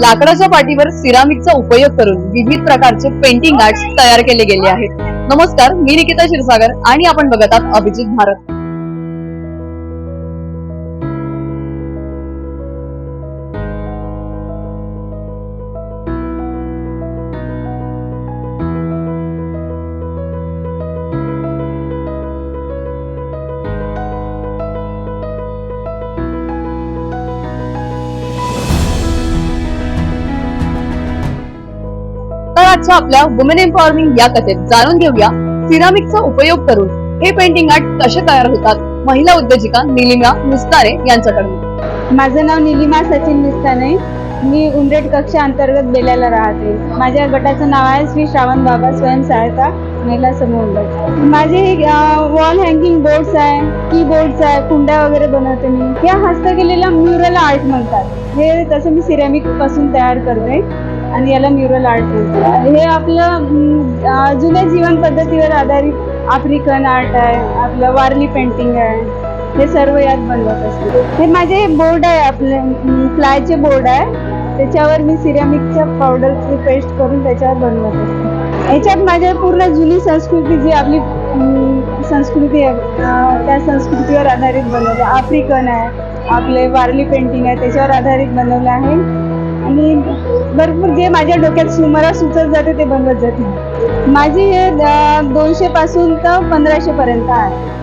लाकडाच्या पाटीवर सिरामिकचा उपयोग करून विविध प्रकारचे पेंटिंग आर्ट्स तयार केले गेले आहेत. नमस्कार, मी निकिता क्षीरसागर आणि आपण बघत आहात अभिजित भारत. तर आजच्या आपल्या वुमेन एम्पॉवरमेंट या कथेत जाणून घेऊया सिरामिकचा उपयोग करून हे पेंटिंग आर्ट कसे तयार होतात. महिला उद्योजिका निलिमा मिस्तारे यांच्याकडून. माझं नाव निलिमा सचिन मिस्ताने. मी उमरेड कक्षा अंतर्गत बेल्याला राहते. माझ्या गटाचं नाव आहे श्री श्रावण बाबा स्वयंसहायता महिला समूह गट. माझे वॉल हँगिंग बोर्ड्स आहे, कीबोर्ड्स आहे, कुंड्या वगैरे बनवते मी. या हस्तकलेला म्युरल आर्ट म्हणतात. हे तसं मी सिरॅमिक पासून तयार करते आणि याला म्युरल आर्ट म्हणतात. हे आपलं जुन्या जीवन पद्धतीवर आधारित आफ्रिकन आर्ट आहे, आपलं वारली पेंटिंग आहे. हे सर्व यात बनवत असते. हे माझे बोर्ड आहे, आपले फ्लायचे बोर्ड आहे. त्याच्यावर मी सिरॅमिकच्या पावडरची पेस्ट करून त्याच्यावर बनवत असते. याच्यात माझ्या पूर्ण जुनी संस्कृती जी आपली संस्कृती आहे त्या संस्कृतीवर आधारित बनवलं. आफ्रिकन आहे, आपले वारली पेंटिंग आहे, त्याच्यावर आधारित बनवलं आहे. आणि भरपूर जे माझ्या डोक्यात मला सुचत जाते ते बनवत जाते. माझी हे 200 पासून तर 1500 पर्यंत आहे.